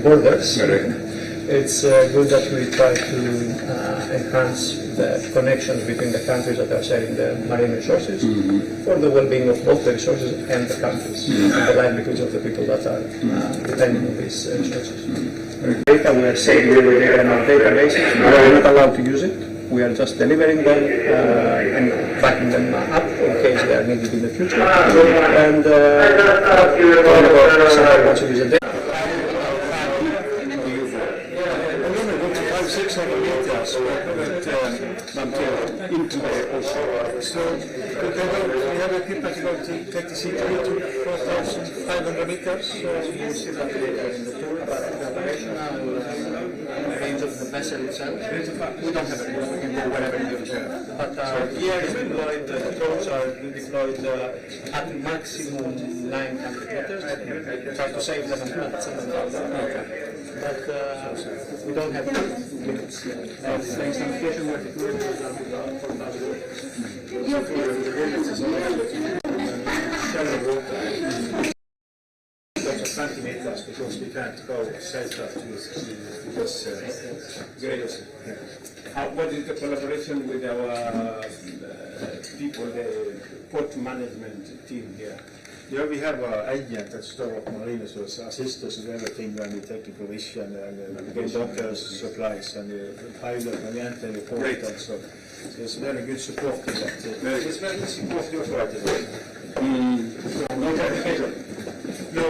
borders. Correct. It's good that we try to enhance the connections between the countries that are sharing the marine resources for the well-being of both the resources and the countries and the livelihoods of the people that are depending on these resources. Data we are saving the data in our databases. We are not allowed to use it. We are just delivering them and backing them up in case they are needed in the future. And somebody wants to use the data. 600 meters until into the ocean. So we have a people about 36 to 4,500 meters. So you see that later in the tour, but the operational range of the vessel itself, we don't have it. We can go wherever you want. But here is deployed, the drones are deployed at maximum 900 meters. Try to save them and not send them down. But we don't have limits yet. For instance, fusion market limits are 4,000 shallow water. 20 meters because we can't go south of this great. What is the collaboration with our people, the port management team here? Yeah, we have an agent at Store of Marine, so assist us with everything when we take the provision and get doctors, supplies, and the pilot when we enter the port. And so it's very good support in that. It's very good support your part. No,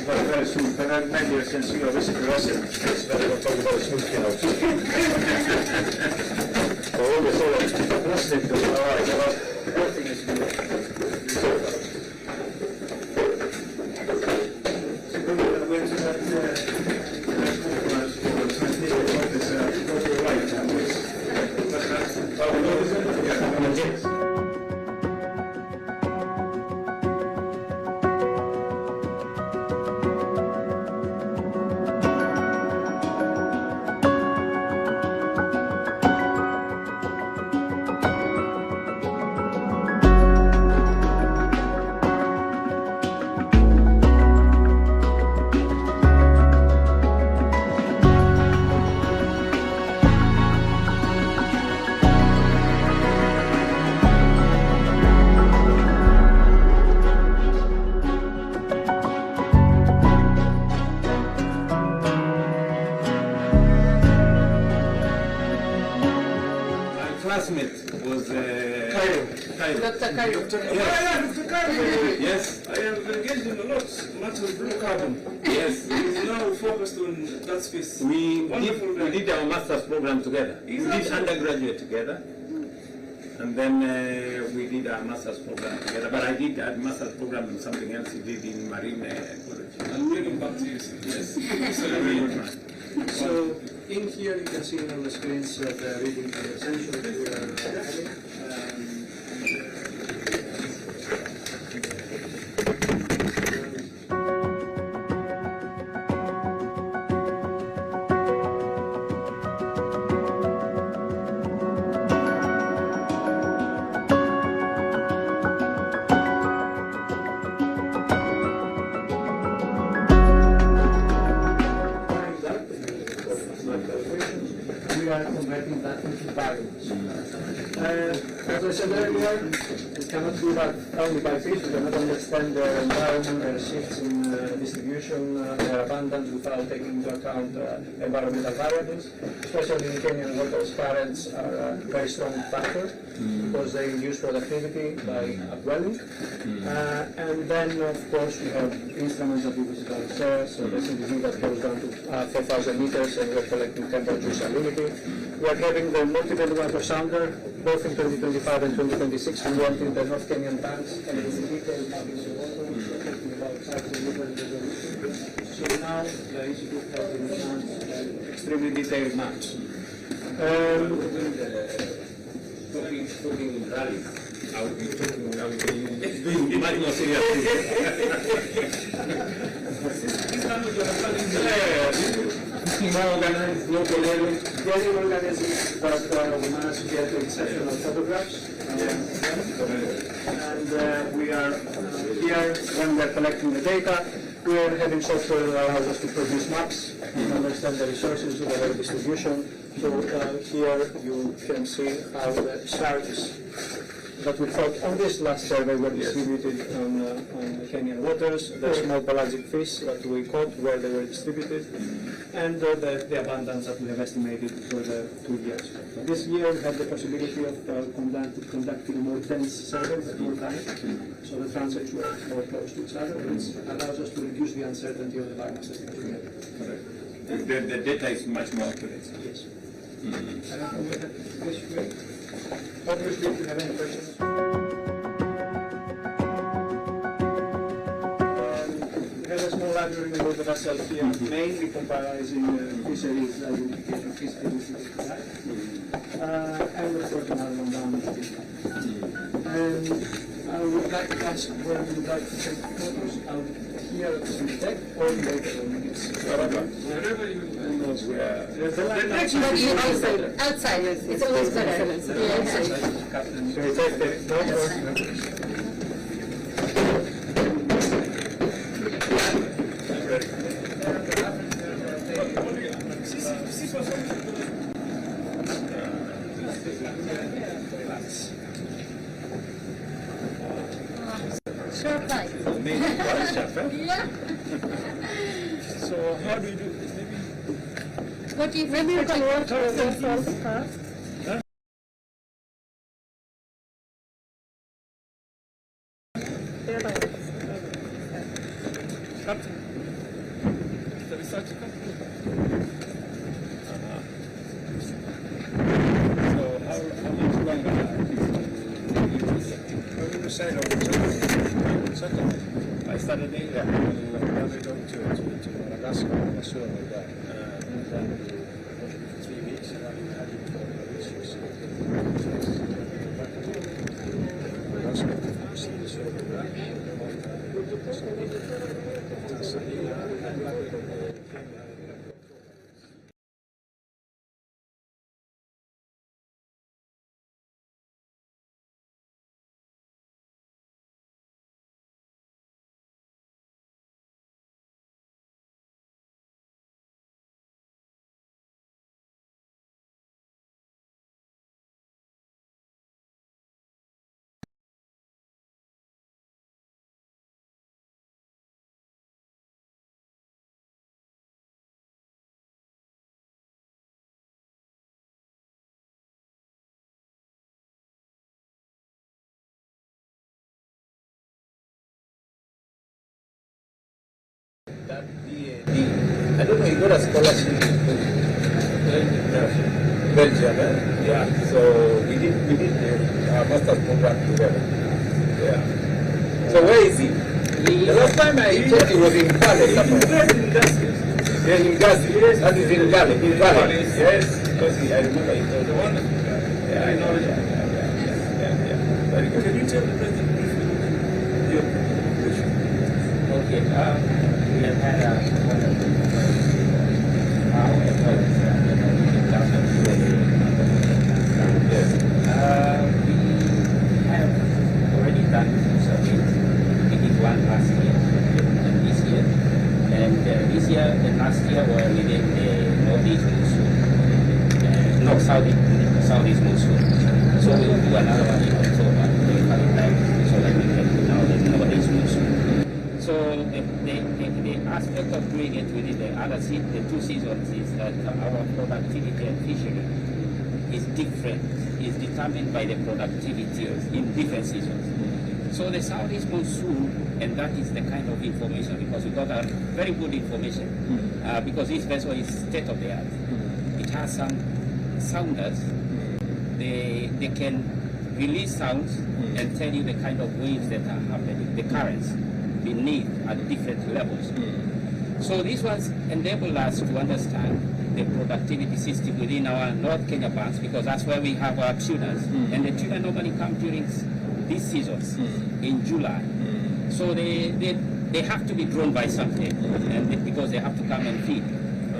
but very soon. But maybe I can see your visit to Russell. It's very good to talk about smooth house. All the thought, Russell is all right, but everything is good. Was Dr. Yes, I have engaged in much of blue carbon. Yes, he's now focused on that space. We did our master's program together. We did undergraduate together, and then we did our master's program together. But I did a master's program in something else. He did in marine ecology. I'm really back to you. Yes, so really good man. So in here you can see on the screens the reading essential that we are having. We are converting that into values. As I said earlier, it cannot do that only by fish. We cannot understand their environment, their shifts in distribution, their abundance without taking into account environmental variables. Especially in Kenyan waters, currents are a very strong factor because they induce productivity by upwelling. And then, of course, we have instruments that we visit downstairs, so the CDV that goes down to 4,000 meters, and we're collecting temperature salinity. We are having the multi-body water sounder, both in 2025 and 2026. We want in the North Kenyan tanks, and in detail mapping the water, talking about cycling river. So now the Institute has in hands extremely detailed maps. Talking in rallies. I would be doing much more serious More organized, local level, very organized, but we managed to get exceptional photographs. And we are here when we are collecting the data. We are having software that allows us to produce maps and understand the resources of our distribution. So here you can see how the sharks that we caught on this last survey were distributed on the Kenyan waters, the small pelagic fish that we caught, where they were distributed, and the abundance that we have estimated for the 2 years. This year we have the possibility of conducting a more dense survey at more time, so the transits were more close to each other, which allows us to reduce the uncertainty of the biomass estimate. The data is much more accurate. Yes. Obviously, if you have any questions. We have a small library with the vessel here, mainly comprising fisheries identification, fish identification, and of course another one down at this time. And I would like to ask where you would like to take photos out here on the deck or later on. Wherever you Outside, it's always better. Sure flight. Yeah. So how do you do this? Maybe you can work yourself first. Captain, the research company. So how much longer You said on Saturday. I started there? Yeah. When we go to Madagascar, I was sure of that. And then we for 3 weeks, and then we had it for issues. Madagascar, see the show of that. Tanzania, and then we came I don't know, you got a scholarship in Belgium, yeah. So we did a master's program together. Yeah. So where is he? The last time I checked, he was in Gale somewhere. Yeah, in Gazi. Yes, that is in Gale. In Gale. Yes, because I remember he told me. Yeah, I know. Yeah. Very good. Can you tell the president briefly your position? Okay. We have had a we have already done surveys. We did one last year and this year. And this year and last year were within the northeast monsoon. No, southeast monsoon. So we will do another one in October. We will have it back so that we can do now the northeast monsoon. So the aspect of doing it within the the 2 seasons is that our productivity and fishery is different, is determined by the productivity in different seasons. So the southeast monsoon, and that is the kind of information, because we got a very good information, because this vessel is state of the art. It has some sounders. They can release sounds and tell you the kind of waves that are happening, the currents beneath at different levels. So this was enabled us to understand the productivity system within our North Kenya banks, because that's where we have our tuners. And the tuna normally come during these seasons in July. So they have to be drawn by something, and because they have to come and feed.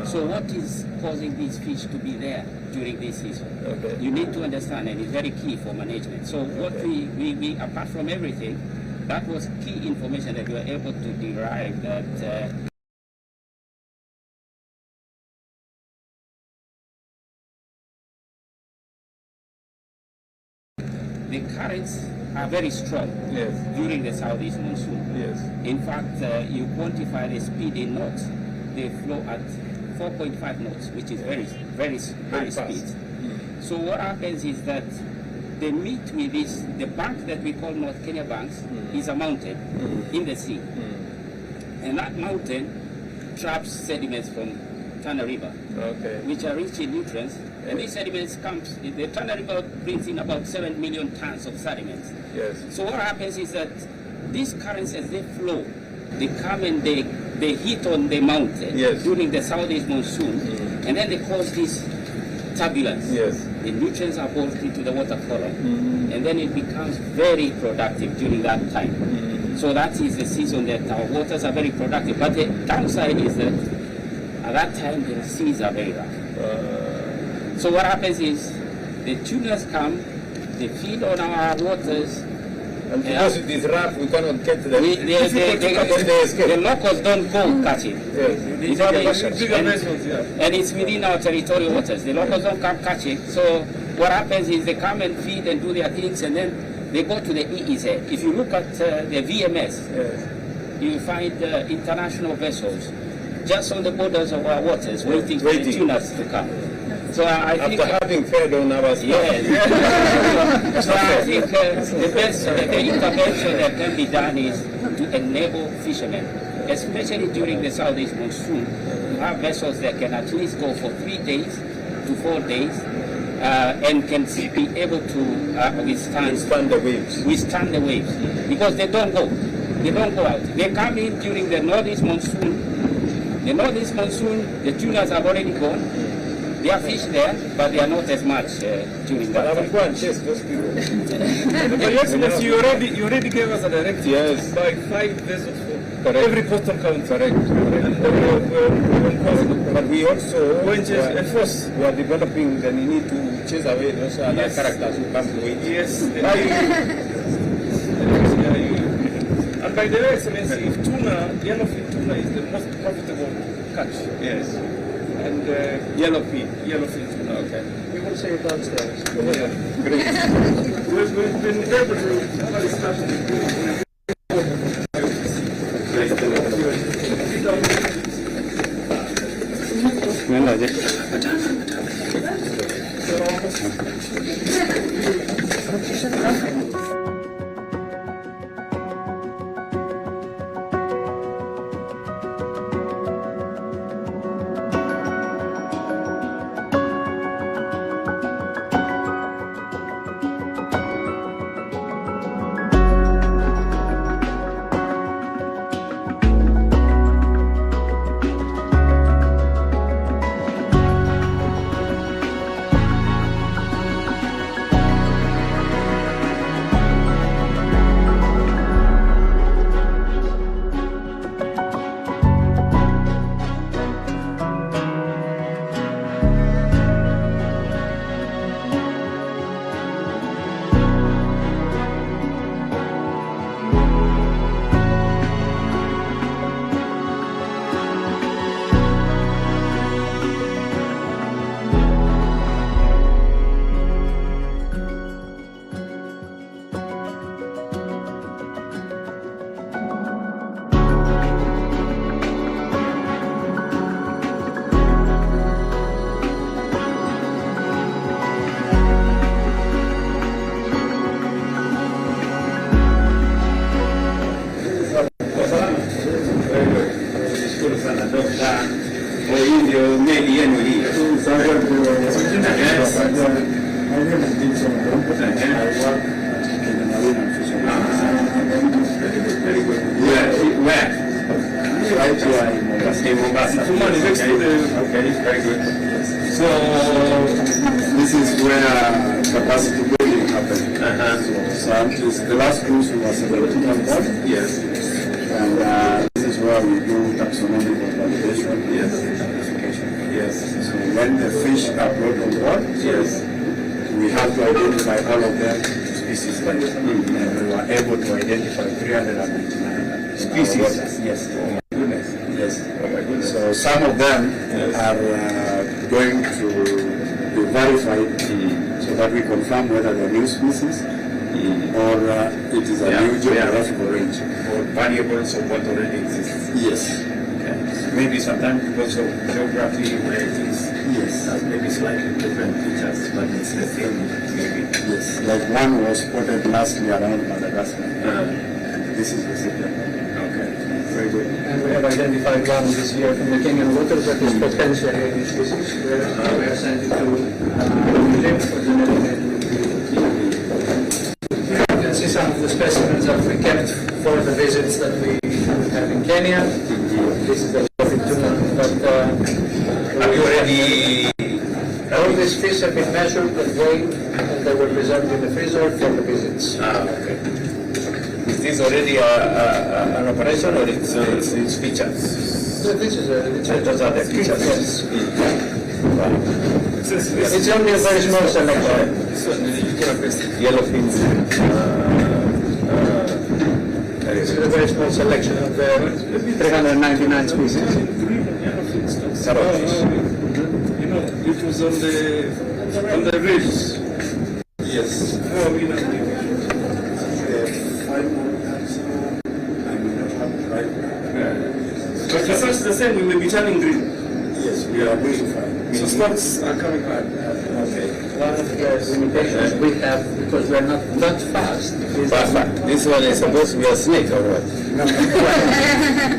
So what is causing these fish to be there during this season? You need to understand, and it's very key for management. So what we apart from everything, that was key information that we were able to derive that the currents are very strong during the southeast monsoon. In fact, you quantify the speed in knots, they flow at 4.5 knots, which is very high speed. So what happens is that they meet with this, the bank that we call North Kenya banks is a mountain in the sea. And that mountain traps sediments from Tana River, which are rich in nutrients. And these sediments comes, the Tana River brings in about 7 million tons of sediments. So what happens is that these currents, as they flow, they come and they hit on the mountain during the southeast monsoon, and then they cause this turbulence. The nutrients are poured into the water column, and then it becomes very productive during that time. So that is the season that our waters are very productive. But the downside is that at that time the seas are very rough. So what happens is the tunas come, they feed on our waters. And because it is rough, we cannot get to them. The locals don't go catching. And it's within our territorial waters. The locals don't come catching. So what happens is they come and feed and do their things, and then they go to the EEZ. If you look at the VMS, you find international vessels just on the borders of our waters waiting for the tunas to come. So I think after having fed on our stuff. So I think the intervention that can be done is to enable fishermen, especially during the southeast monsoon, to have vessels that can at least go for 3 days to 4 days and can be able to withstand the waves. Because they don't go out. They come in during the northeast monsoon. The northeast monsoon, the tunas have already gone. There are fish there, but they are not as much during that time. Go and chase those people. But Your Excellency, you already gave us a directive by 5 vessels for every postal count. Correct. But we also enforce. We are developing the need to chase away those other characters who come to it. Yes. And by the way, Excellency, if yellowfin tuna is the most profitable catch. Yes. And yellowfin. Okay. We will say it downstairs. Great. We've been able to have a discussion. In Mombasa. Okay, very good. So this is where capacity building happened. So the last cruise was 17 on board. Yes. And this is where we do taxonomic validation. Yes. Certification. Yes. So when the fish are brought on board, yes, we have to identify all of them, species there. And we were able to identify 399 species. Yes. Oh my goodness. Yes. Oh my goodness. So some of them are going to be verified so that we confirm whether they're new species or it is a new geographical range. Or variables of what already exists. Yes. Maybe sometimes because of geography where it is, maybe slightly different features, but it's the same, maybe. Yes, like one was spotted last year around Madagascar. This is the second. Okay, very good. And we have identified one this year from the Kenyan waters that is potentially a new species. We are sending to museum for genetic. You can see some of the specimens that we kept for the visits that we have in Kenya. This is the tuna, but have you already? All these fish have been measured and weighed, and they were preserved in the freezer for the visits. Okay. Is this already an operation or it's features? So this is Those are the features. Yes. It's It's only a very small selection. Yellowfins. This is a very small selection of 399 species. Sarrowfish. You know, it was on the reefs. Yes. Oh, you know. But if that's the same, we will be turning green. Yes, we are waiting for it. So spots are coming back. Okay. One of the limitations we have, because we are not that fast, is This one is supposed to be a snake or what?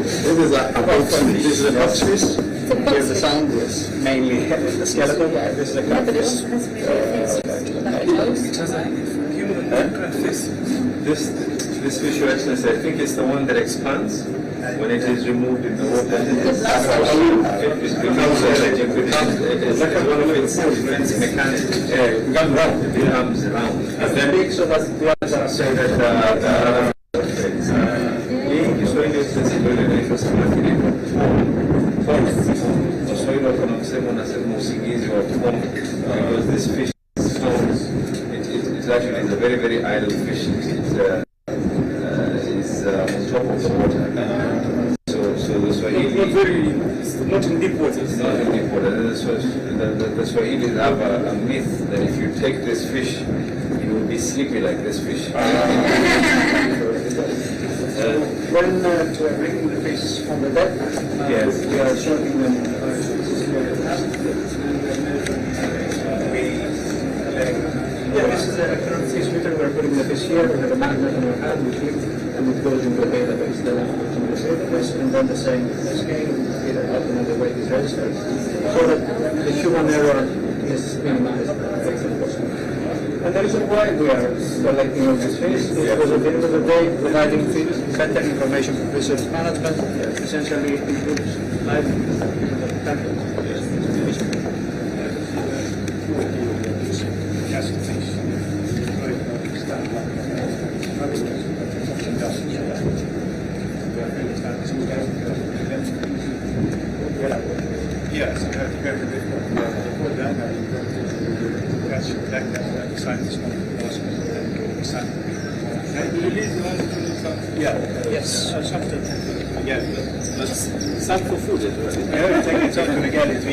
this is a foxfish. Here's the sound is mainly the skeleton. This is a catfish. It has a human different face. This fish, Your Excellency, I think it's the one that expands when it is removed in the water. It becomes one of its mechanics. It becomes round. It becomes round. And then Big, so that the others are say that Kiswahili inaitwa samaki inaitwa Kiswahili wanasema usingizi wa pombe, because this fish is actually a very, very idle fish. It's on top of the water. So the Swahili... It's not in deep water. It's not in deep water. The Swahili have a myth that if you take this fish, you will be sleepy like this fish. when we are bringing the fish on the deck, Yes. we are showing them this is a current fish meter. We're putting the fish here. We have a magnet in our hand. We click, and it goes into a database. Then we put in the database, and then the same scale, either up and the weight is registered, so that the human error is minimized. And the reason why we are collecting all these fish is because at the end of the day, providing better information for research management essentially improves life of countries. Yes, I have to go to the that that's like that the scientist Yes, something. Yeah, that's some for food. Yeah, take it up and again. It's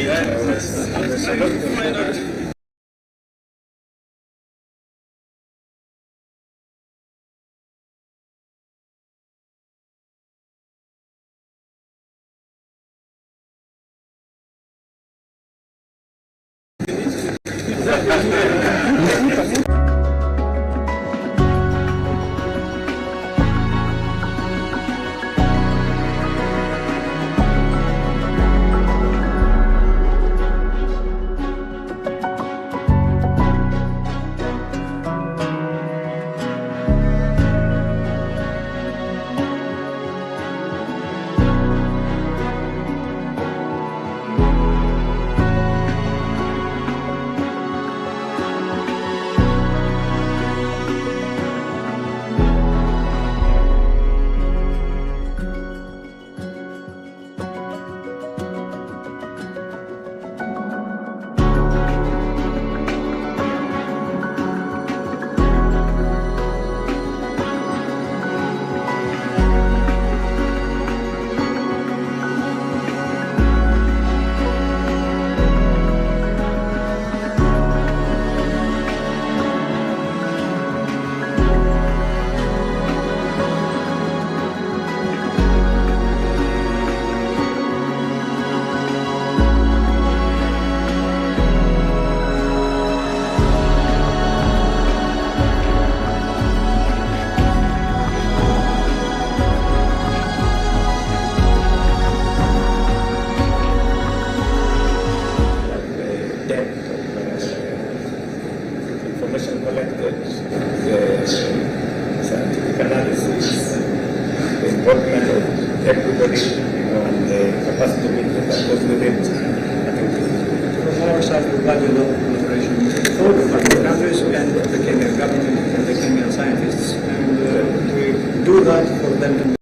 valuable collaboration for the partner countries and the Kenyan government and the Kenyan scientists. And we do that for them to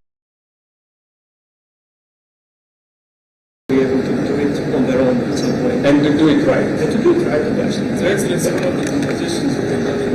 be able to do it on their own at some point. And to do it right. And to do it right, the best. So Excellency, one of the compositions of the